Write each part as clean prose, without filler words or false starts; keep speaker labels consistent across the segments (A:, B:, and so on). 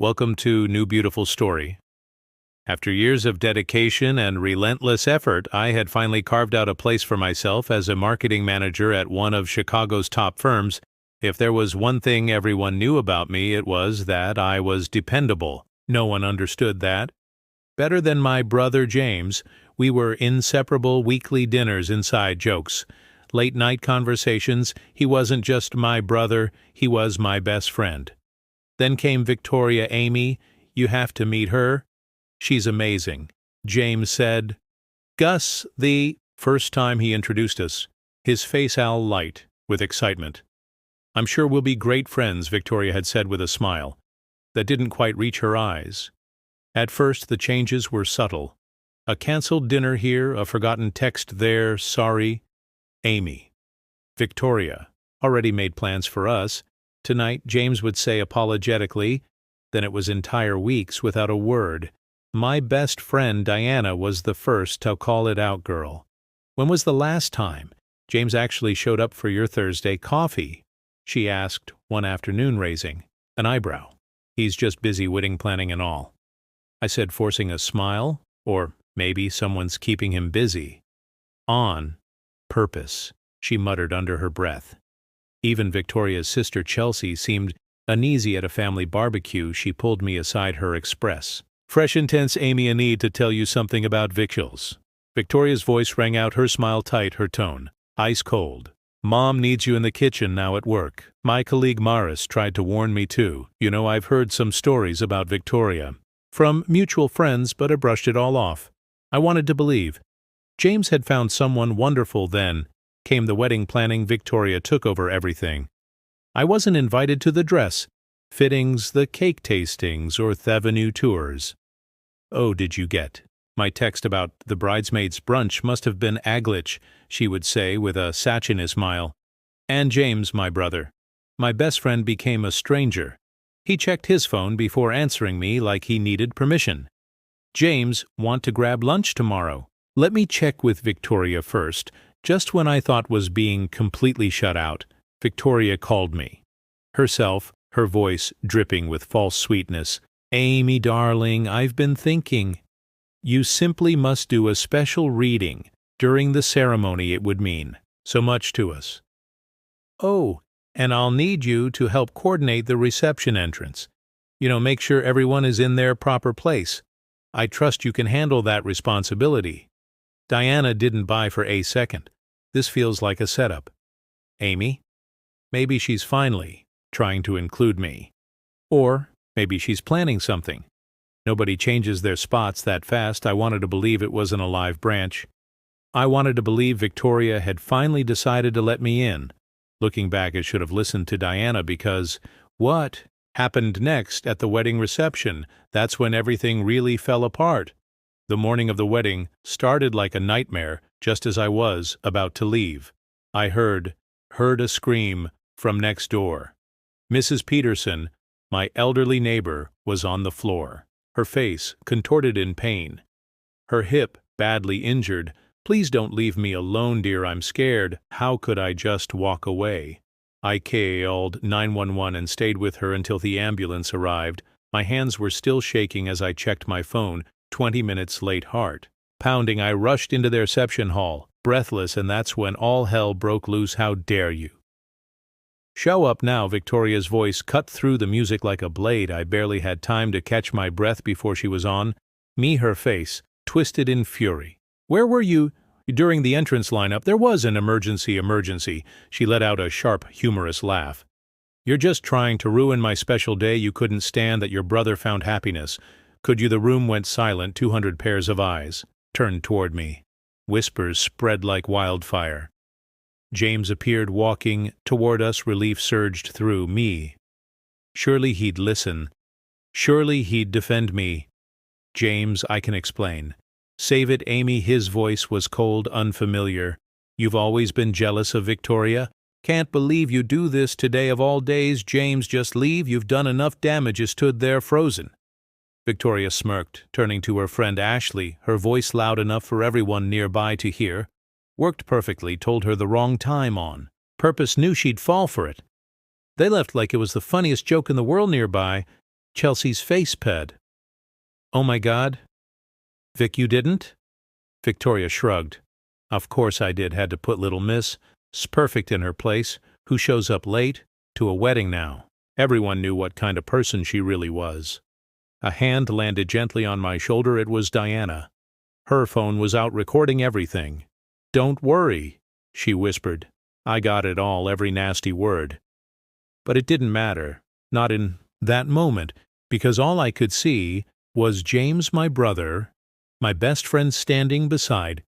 A: Welcome to New Beautiful Story. After years of dedication and relentless effort, I had finally carved out a place for myself as a marketing manager at one of Chicago's top firms. If there was one thing everyone knew about me, it was that I was dependable. No one understood that. Better than my brother James, we were inseparable weekly dinners, inside jokes, late-night conversations. He wasn't just my brother, he was my best friend. Then came Victoria Amy. You have to meet her. She's amazing. James said. Gus, the first time he introduced us, his face all light with excitement. I'm sure we'll be great friends, Victoria had said with a smile that didn't quite reach her eyes. At first the changes were subtle. A cancelled dinner here, a forgotten text there, sorry. Amy. Victoria. Already made plans for us. Tonight, James would say apologetically. Then it was entire weeks without a word. My best friend Diana was the first to call it out, girl. When was the last time James actually showed up for your Thursday coffee? She asked one afternoon, raising an eyebrow. He's just busy wedding planning and all. I said, forcing a smile, or maybe someone's keeping him busy. On purpose, she muttered under her breath. Even Victoria's sister Chelsea seemed uneasy at a family barbecue. She pulled me aside, her express. Fresh intense, Amy, I need to tell you something about victuals. Victoria's voice rang out, her smile tight, her tone ice cold. Mom needs you in the kitchen now at work. My colleague Maris tried to warn me too. You know, I've heard some stories about Victoria. From mutual friends, but I brushed it all off. I wanted to believe. James had found someone wonderful. Then came the wedding planning. Victoria took over everything. I wasn't invited to the dress fittings, the cake tastings, or Thevenue tours. Oh, did you get my text about the bridesmaids' brunch? Must have been Aglich, she would say with a Sachin smile. And James, my brother, my best friend, became a stranger. He checked his phone before answering me like he needed permission. James, want to grab lunch tomorrow? Let me check with Victoria first. Just when I thought was being completely shut out, Victoria called me. Herself, her voice dripping with false sweetness. Amy, darling, I've been thinking. You simply must do a special reading during the ceremony. It would mean so much to us. Oh, and I'll need you to help coordinate the reception entrance. Make sure everyone is in their proper place. I trust you can handle that responsibility. Diana didn't buy for a second. This feels like a setup. Amy? Maybe she's finally trying to include me. Or maybe she's planning something. Nobody changes their spots that fast. I wanted to believe it wasn't a live branch. I wanted to believe Victoria had finally decided to let me in. Looking back, I should have listened to Diana, because what happened next at the wedding reception? That's when everything really fell apart. The morning of the wedding started like a nightmare. Just as I was about to leave, I heard a scream from next door. Mrs. Peterson, my elderly neighbor, was on the floor, her face contorted in pain, her hip badly injured. Please don't leave me alone, dear, I'm scared. How could I just walk away? I called 911 and stayed with her until the ambulance arrived. My hands were still shaking as I checked my phone. 20 minutes late, heart pounding. I rushed into their reception hall, breathless, and that's when all hell broke loose. How dare you? Show up now, Victoria's voice cut through the music like a blade. I barely had time to catch my breath before she was on me, her face twisted in fury. Where were you during the entrance lineup? There was an emergency. She let out a sharp, humorous laugh. You're just trying to ruin my special day. You couldn't stand that your brother found happiness, could you? The room went silent. 200 pairs of eyes turned toward me. Whispers spread like wildfire. James appeared, walking toward us. Relief surged through me. Surely he'd listen. Surely he'd defend me. James, I can explain. Save it, Amy. His voice was cold, unfamiliar. You've always been jealous of Victoria? Can't believe you do this today of all days. James, just leave. You've done enough damage. You stood there frozen. Victoria smirked, turning to her friend Ashley, her voice loud enough for everyone nearby to hear. Worked perfectly, told her the wrong time on. Purpose, knew she'd fall for it. They left like it was the funniest joke in the world nearby. Chelsea's face ped. "Oh my God. Vic, you didn't?" Victoria shrugged. "Of course I did. Had to put little Miss, perfect in her place, who shows up late, to a wedding now." Everyone knew what kind of person she really was. A hand landed gently on my shoulder. It was Diana. Her phone was out recording everything. "Don't worry," she whispered. "I got it all, every nasty word." But it didn't matter, not in that moment, because all I could see was James, my brother, my best friend, standing beside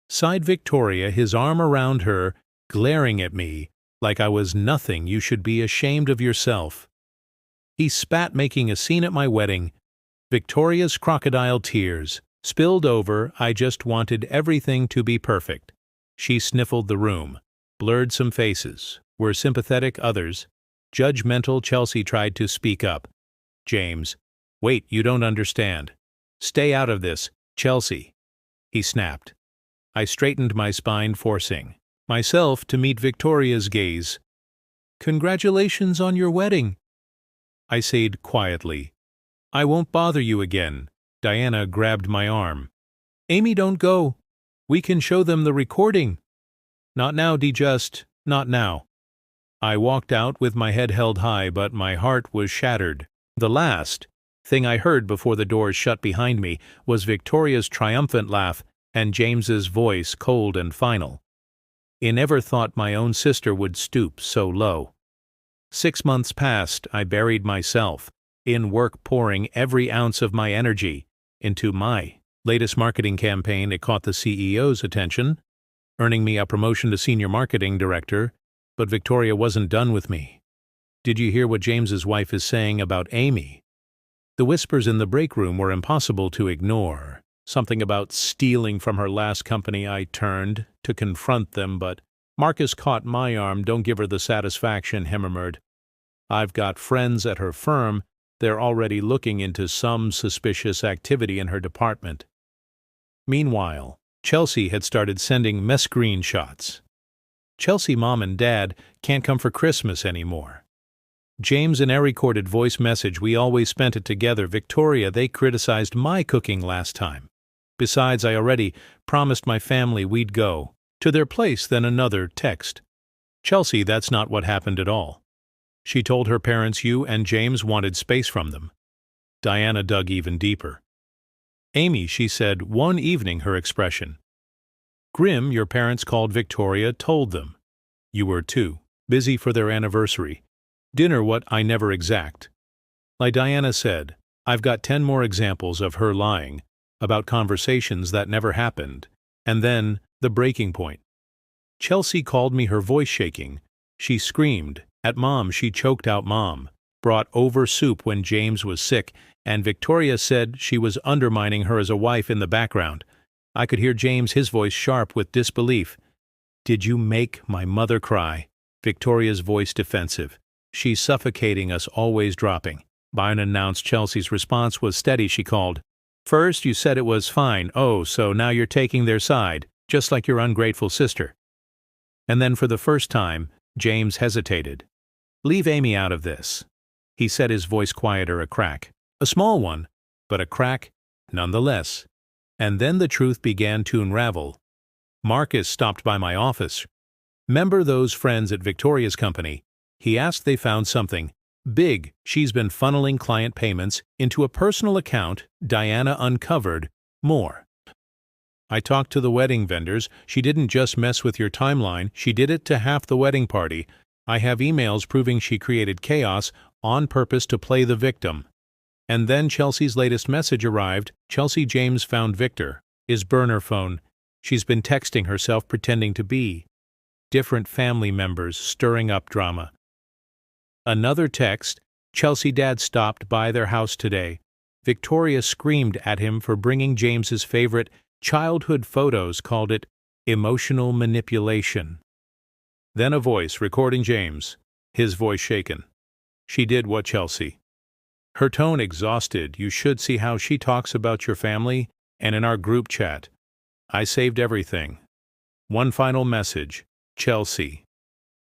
A: Victoria, his arm around her, glaring at me like I was nothing. "You should be ashamed of yourself." He spat, making a scene at my wedding. Victoria's crocodile tears spilled over. I just wanted everything to be perfect. She sniffled the room, blurred some faces, were sympathetic others. Judgmental. Chelsea tried to speak up. "James, wait, you don't understand. Stay out of this, Chelsea," he snapped. I straightened my spine, forcing myself to meet Victoria's gaze. "Congratulations on your wedding," I said quietly. "I won't bother you again." Diana grabbed my arm. "Amy, don't go. We can show them the recording." "Not now, just not now." I walked out with my head held high, but my heart was shattered. The last thing I heard before the doors shut behind me was Victoria's triumphant laugh and James's voice, cold and final. I never thought my own sister would stoop so low. 6 months passed. I buried myself in work, pouring every ounce of my energy into my latest marketing campaign. It caught the CEO's attention, earning me a promotion to senior marketing director. But Victoria wasn't done with me. "Did you hear what James's wife is saying about Amy?" The whispers in the break room were impossible to ignore. Something about stealing from her last company. I turned to confront them, but Marcus caught my arm. "Don't give her the satisfaction," he murmured. "I've got friends at her firm. They're already looking into some suspicious activity in her department." Meanwhile, Chelsea had started sending mess screenshots. "Chelsea, Mom and Dad can't come for Christmas anymore." James, in a recorded voice message, "We always spent it together." Victoria, "They criticized my cooking last time. Besides, I already promised my family we'd go to their place." Then another text. "Chelsea, that's not what happened at all. She told her parents you and James wanted space from them." Diana dug even deeper. "Amy," she said, one evening, her expression grim, "your parents called Victoria, told them you were too busy for their anniversary dinner. What I never exact." Like Diana said, I've got 10 more examples of her lying about conversations that never happened. And then, the breaking point. Chelsea called me, her voice shaking. She screamed at Mom. She choked out Mom, brought over soup when James was sick, and Victoria said she was undermining her as a wife in the background. I could hear James, his voice sharp with disbelief. "Did you make my mother cry?" Victoria's voice defensive. "She's suffocating us, always dropping." Byron announced. Chelsea's response was steady. She called. "First you said it was fine. Oh, so now you're taking their side, just like your ungrateful sister." And then for the first time, James hesitated. "Leave Amy out of this," he said, his voice quieter. A crack. A small one, but a crack nonetheless. And then the truth began to unravel. Marcus stopped by my office. Remember those friends at Victoria's company? He asked. They found something big. She's been funneling client payments into a personal account. Diana uncovered more. "I talked to the wedding vendors. She didn't just mess with your timeline, she did it to half the wedding party. I have emails proving she created chaos on purpose to play the victim." And then Chelsea's latest message arrived. Chelsea, James found Victor, his burner phone. She's been texting herself, pretending to be different family members, stirring up drama. Another text. Chelsea, Dad stopped by their house today. Victoria screamed at him for bringing James's favorite childhood photos, called it emotional manipulation. Then a voice recording James, his voice shaken. "She did what, Chelsea?" Her tone exhausted. "You should see how she talks about your family, and in our group chat. I saved everything." One final message. Chelsea.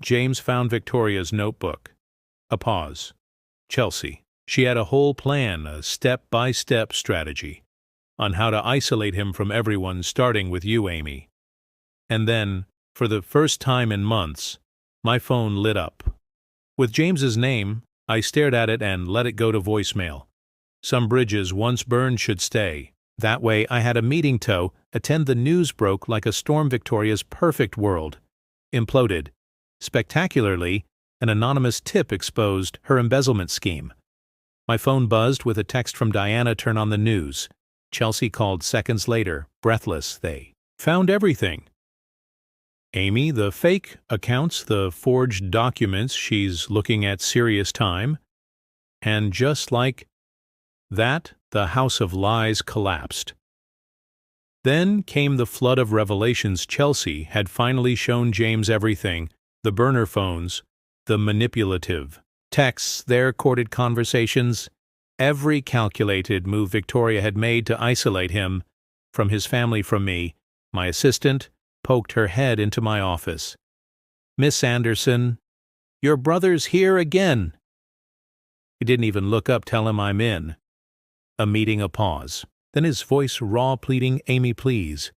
A: James found Victoria's notebook. A pause. Chelsea. She had a whole plan, a step-by-step strategy, on how to isolate him from everyone, starting with you, Amy. And then, for the first time in months, my phone lit up. With James's name, I stared at it and let it go to voicemail. Some bridges once burned should stay. That way I had a meeting to attend. The news broke like a storm. Victoria's perfect world imploded. Spectacularly, an anonymous tip exposed her embezzlement scheme. My phone buzzed with a text from Diana. Turn on the news. Chelsea called seconds later, breathless. They found everything. Amy, the fake accounts, the forged documents, she's looking at serious time. And just like that, the house of lies collapsed. Then came the flood of revelations. Chelsea had finally shown James everything: the burner phones, the manipulative texts, their recorded conversations, every calculated move Victoria had made to isolate him from his family, from me. My assistant poked her head into my office. "Miss Anderson, your brother's here again." He didn't even look up. "Tell him I'm in." A meeting, a pause. Then his voice raw, pleading, "Amy, please."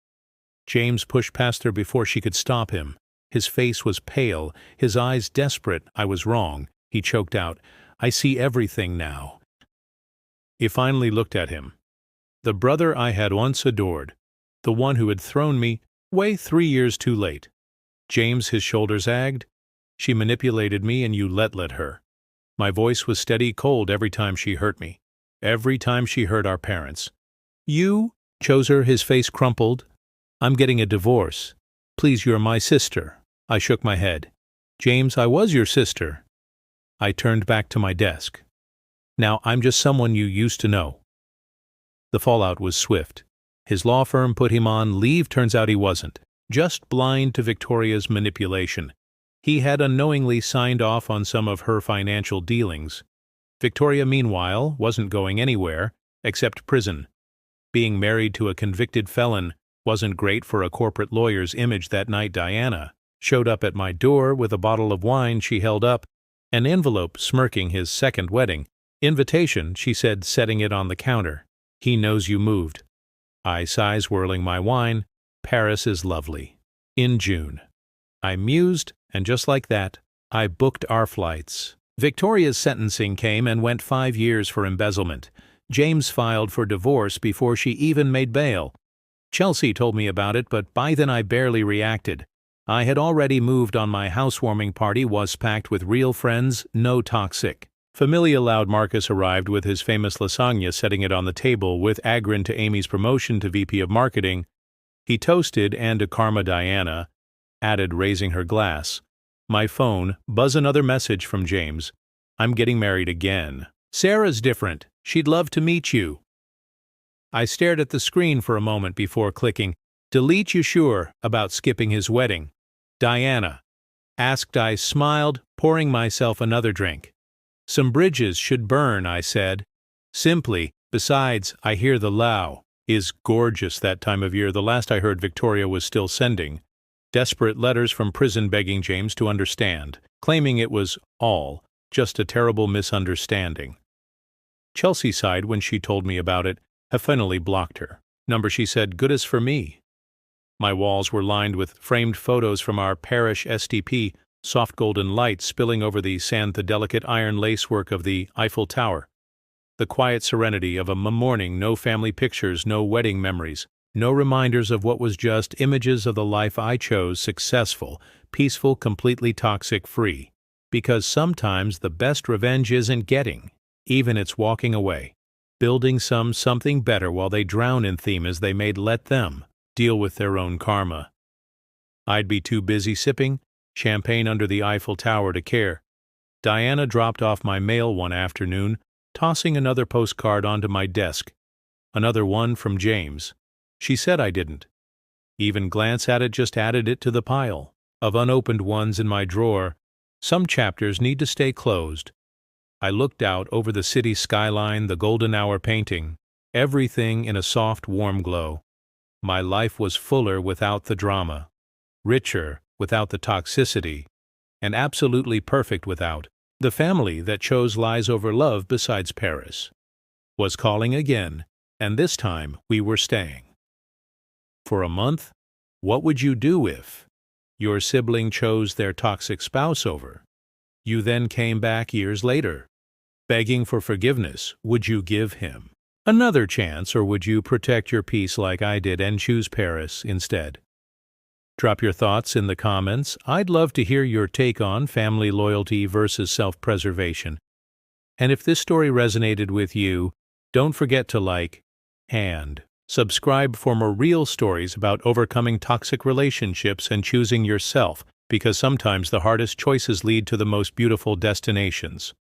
A: James pushed past her before she could stop him. His face was pale, his eyes desperate. "I was wrong," he choked out. "I see everything now." He finally looked at him. The brother I had once adored. The one who had thrown me away 3 years too late. "James," his shoulders sagged. "She manipulated me and you let her." My voice was steady, cold every time she hurt me. Every time she hurt our parents. "You chose her," his face crumpled. "I'm getting a divorce. Please, you're my sister." I shook my head. "James, I was your sister." I turned back to my desk. "Now I'm just someone you used to know." The fallout was swift. His law firm put him on leave. Turns out he wasn't just blind to Victoria's manipulation. He had unknowingly signed off on some of her financial dealings. Victoria, meanwhile, wasn't going anywhere except prison. Being married to a convicted felon wasn't great for a corporate lawyer's image. That night Diana showed up at my door with a bottle of wine she held up, an envelope smirking his second wedding invitation, she said, setting it on the counter. "He knows you moved." I sighed, swirling my wine. "Paris is lovely. In June." I mused, and just like that, I booked our flights. Victoria's sentencing came and went: 5 years for embezzlement. James filed for divorce before she even made bail. Chelsea told me about it, but by then I barely reacted. I had already moved on. My housewarming party was packed with real friends, no toxic. Familia Loud Marcus arrived with his famous lasagna, setting it on the table with Agrin to Amy's promotion to VP of Marketing. He toasted, and to Karma Diana added, raising her glass. My phone buzz, another message from James. "I'm getting married again. Sarah's different. She'd love to meet you." I stared at the screen for a moment before clicking delete. "You sure about skipping his wedding?" Diana asked. I smiled, pouring myself another drink. "Some bridges should burn," I said. Simply. "Besides, I hear the Lao is gorgeous that time of year." The last I heard, Victoria was still sending desperate letters from prison begging James to understand, claiming it was all just a terrible misunderstanding. Chelsea sighed when she told me about it. "Have finally blocked her. Number," she said, "good as for me." My walls were lined with framed photos from our parish STP, soft golden light spilling over the sand, the delicate iron lacework of the Eiffel Tower, the quiet serenity of a morning. No family pictures, no wedding memories, no reminders of what was, just images of the life I chose: successful, peaceful, completely toxic-free. Because sometimes the best revenge isn't getting, even it's walking away. Building something better while they drown in theme as they made. Let them deal with their own karma. I'd be too busy sipping champagne under the Eiffel Tower to care. Diana dropped off my mail one afternoon, tossing another postcard onto my desk. Another one from James. She said I didn't even glance at it, just added it to the pile of unopened ones in my drawer. Some chapters need to stay closed. I looked out over the city skyline, the golden hour painting, everything in a soft, warm glow. My life was fuller without the drama, richer without the toxicity, and absolutely perfect without The family that chose lies over love besides Paris was calling again, and this time we were staying. For a month, what would you do if your sibling chose their toxic spouse over? You then came back years later, begging for forgiveness. Would you give him another chance, or would you protect your peace like I did and choose Paris instead? Drop your thoughts in the comments. I'd love to hear your take on family loyalty versus self-preservation. And if this story resonated with you, don't forget to like and subscribe for more real stories about overcoming toxic relationships and choosing yourself, because sometimes the hardest choices lead to the most beautiful destinations.